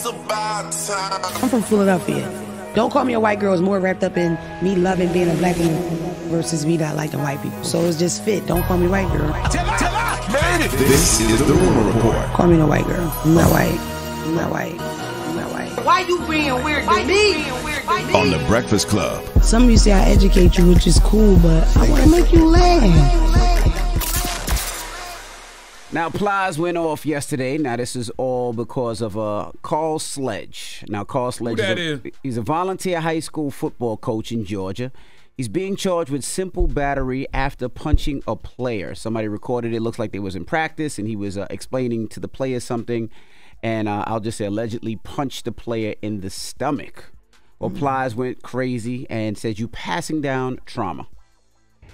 I'm from Philadelphia. Don't call me a white girl. It's more wrapped up in me loving being a black woman versus me not liking white people. So it's just fit. Don't call me white girl. This is the Rumor Report. Call me no white girl. I'm not white. I'm not white. I'm not white. Why you being weird to me? On The Breakfast Club. Some of you say I educate you, which is cool, but I want to make you laugh. Now, Plies went off yesterday. Now, this is all because of Carl Sledge. Now, Carl Sledge he's a volunteer high school football coach in Georgia. He's being charged with simple battery after punching a player. Somebody recorded it. Looks like they was in practice, and he was explaining to the player something, and I'll just say allegedly punched the player in the stomach. Well, Plies went crazy and says you passing down trauma.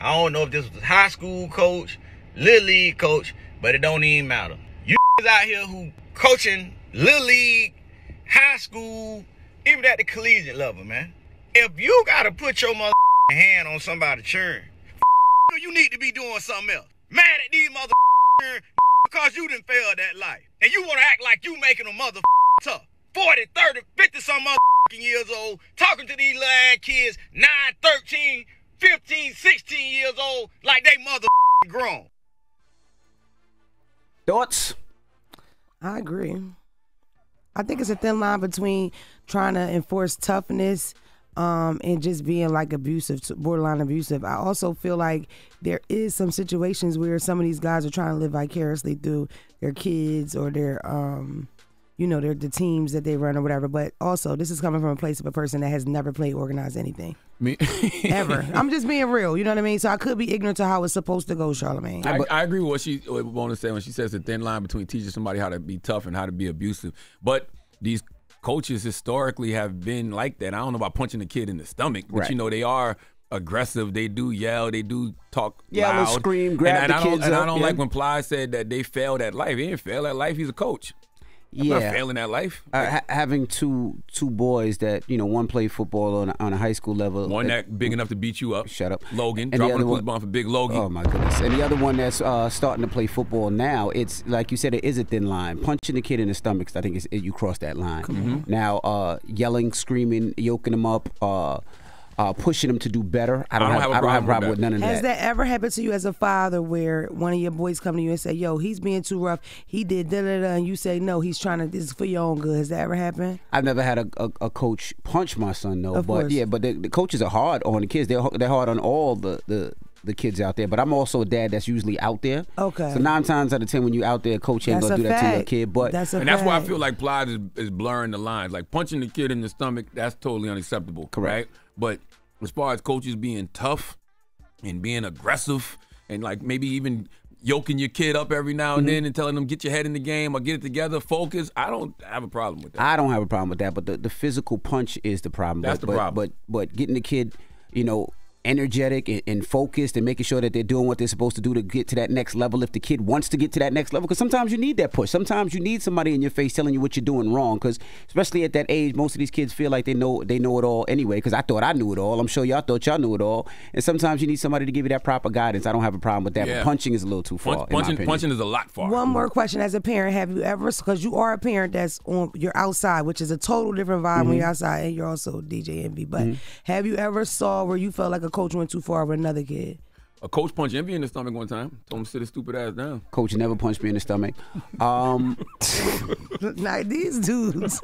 I don't know if this was a high school coach, little league coach, but it don't even matter. You out here who coaching little league, high school, even at the collegiate level, man. If you gotta put your hand on somebody's churn, you need to be doing something else. Mad at these because you done failed that life. And you wanna act like you making them tough. 40, 30, 50 some years old, talking to these little kids, 9, 13, 15, 16 years old, like they grown. Thoughts? I agree. I think it's a thin line between trying to enforce toughness and just being like abusive, borderline abusive. I also feel like there is some situations where some of these guys are trying to live vicariously through their kids or their they're the teams that they run or whatever. But also, this is coming from a place of a person that has never played organized anything. Me? Ever. I'm just being real. You know what I mean? So I could be ignorant to how it's supposed to go, Charlamagne. I agree with what she wanted to say when she says the thin line between teaching somebody how to be tough and how to be abusive. But these coaches historically have been like that. I don't know about punching a kid in the stomach, but they are aggressive. They do yell. They do talk loud. Scream, grab the kids up. And I don't like when Ply said that they failed at life. He didn't fail at life. He's a coach. I'm not failing at life. Having two boys that, one played football on a high school level. One that big enough to beat you up. Shut up. Logan. Dropping the bomb for big Logan. Oh, my goodness. And the other one that's starting to play football now, it's like you said, it is a thin line. Punching the kid in the stomach, I think you cross that line. Now, yelling, screaming, yoking them up, pushing them to do better. I don't have a problem with none of that. Has that ever happened to you as a father where one of your boys come to you and say, yo, he's being too rough, he did da-da-da, and you say, no, he's trying to, this is for your own good. Has that ever happened? I've never had a coach punch my son, though. Of course. Yeah, but the coaches are hard on the kids. They're hard on all the kids out there. But I'm also a dad that's usually out there. Okay. So 9 times out of 10 when you out there, coach ain't going to do that to your kid. But that's why I feel like Plies is blurring the lines. Like punching the kid in the stomach, that's totally unacceptable. Correct. Right? But as far as coaches being tough and being aggressive and like maybe even yoking your kid up every now and then and telling them get your head in the game or get it together, focus, I don't have a problem with that. I don't have a problem with that, but the physical punch is the problem. That's the problem. But getting the kid, energetic and focused and making sure that they're doing what they're supposed to do to get to that next level if the kid wants to get to that next level, because sometimes you need that push. Sometimes you need somebody in your face telling you what you're doing wrong, because especially at that age, most of these kids feel like they know it all anyway, because I thought I knew it all. I'm sure y'all thought y'all knew it all, and sometimes you need somebody to give you that proper guidance. I don't have a problem with that, but punching is a little too far. Punching is a lot far. One more question as a parent, have you ever, because you are a parent that's you're outside, which is a total different vibe when you're outside, and you're also DJ Envy, but have you ever saw where you felt like a coach went too far with another kid? A coach punched Envy in the stomach one time. Told him to sit his stupid ass down. Coach never punched me in the stomach. Like these dudes.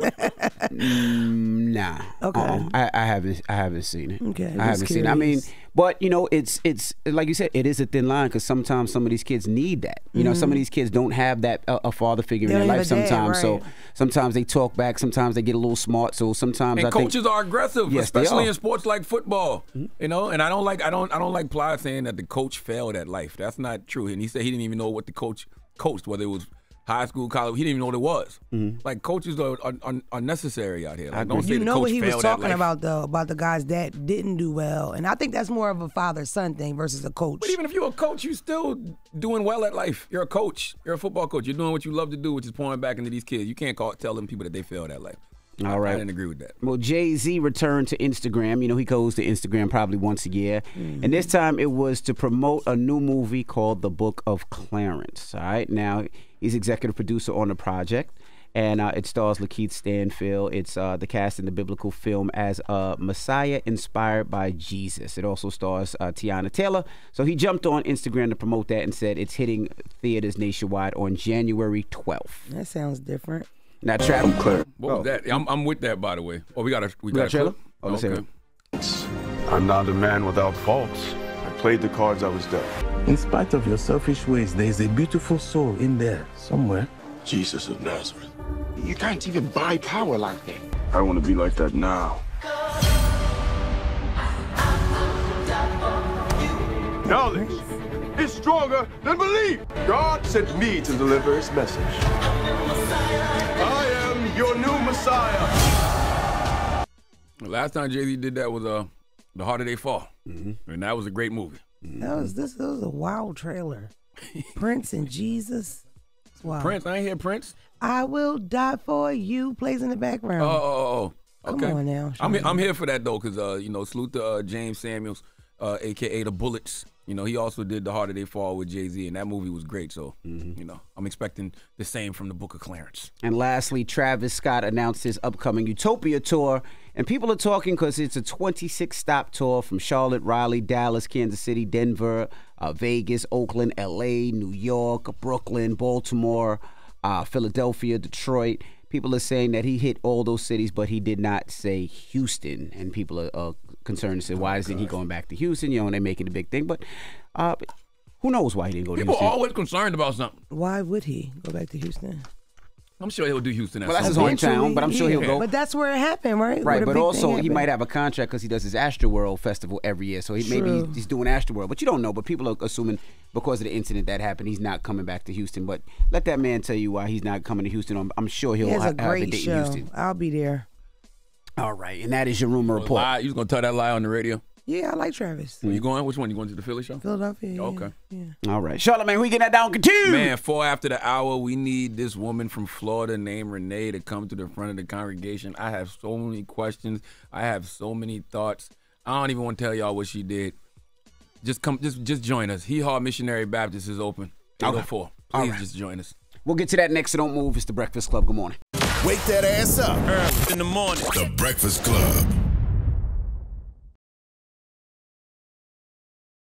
Nah. Okay. I haven't seen it. Okay. I haven't seen it. I mean, but it's like you said, it is a thin line, because sometimes some of these kids need that. Some of these kids don't have that a father figure in their life sometimes. So sometimes they talk back. Sometimes they get a little smart. So sometimes I think coaches are aggressive, yes, especially in sports like football. And I don't like Ply saying that the coach failed at life. That's not true. And he said he didn't even know what the coach coached, whether it was high school, college. He didn't even know what it was. Like, coaches are necessary out here. Like, don't say the coach what he was failed talking at life. about, though, about the guys that didn't do well. And I think that's more of a father-son thing versus a coach. But even if you're a coach, you're still doing well at life. You're a coach. You're a football coach. You're doing what you love to do, which is pouring back into these kids. You can't tell them people that they failed at life. All right. I didn't agree with that. Well, Jay-Z returned to Instagram. He goes to Instagram probably once a year. And this time it was to promote a new movie called The Book of Clarence. All right. Now, he's executive producer on the project. And it stars Lakeith Stanfield. It's the cast in the biblical film as Messiah inspired by Jesus. It also stars Tiana Taylor. So he jumped on Instagram to promote that and said it's hitting theaters nationwide on January 12th. That sounds different. Now, Travis. I'm clear. What was that? I'm with that, by the way. Oh, we got a trailer? Oh, let's okay. I'm not a man without faults. I played the cards I was dealt. In spite of your selfish ways, there is a beautiful soul in there somewhere. Jesus of Nazareth. You can't even buy power like that. I want to be like that now. Knowledge is stronger than belief. God sent me to deliver his message. I am your new Messiah. The last time Jay-Z did that was The Harder They Fall. And that was a great movie. This was a wild trailer. Prince and Jesus. Wow. Prince, I ain't hear Prince. I will die for you plays in the background. Oh. Okay. Come on now. I'm here for that though, because salute to James Samuels, aka the Bullets. He also did The Harder They Fall with Jay-Z, and that movie was great. So, I'm expecting the same from the Book of Clarence. And lastly, Travis Scott announced his upcoming Utopia tour, and people are talking because it's a 26-stop tour from Charlotte, Raleigh, Dallas, Kansas City, Denver, Vegas, Oakland, L.A., New York, Brooklyn, Baltimore, Philadelphia, Detroit. People are saying that he hit all those cities, but he did not say Houston. And people are concerned and say, why isn't he going back to Houston? And they're making a big thing. But who knows why he didn't go to Houston? People are always concerned about something. Why would he go back to Houston? I'm sure he'll do Houston. Well, that's his hometown, but I'm sure he'll go. But that's where it happened, right? Right, but also he might have a contract because he does his Astroworld festival every year. So maybe he's doing Astroworld. But you don't know. But people are assuming because of the incident that happened, he's not coming back to Houston. But let that man tell you why he's not coming to Houston. I'm sure he'll have a great date in Houston. I'll be there. All right, and that is your rumor report. You was going to tell that lie on the radio? Yeah, I like Travis. When you going? Which one? You going to the Philly show? Philadelphia. Okay. Yeah. All right. Charlotte, man, we getting that down. Continue. Man, 4 after the hour, we need this woman from Florida named Renee to come to the front of the congregation. I have so many questions. I have so many thoughts. I don't even want to tell y'all what she did. Just join us. Hee Haw Missionary Baptist is open. 804. Please just join us. We'll get to that next, so don't move. It's The Breakfast Club. Good morning. Wake that ass up. Early in the morning. The Breakfast Club.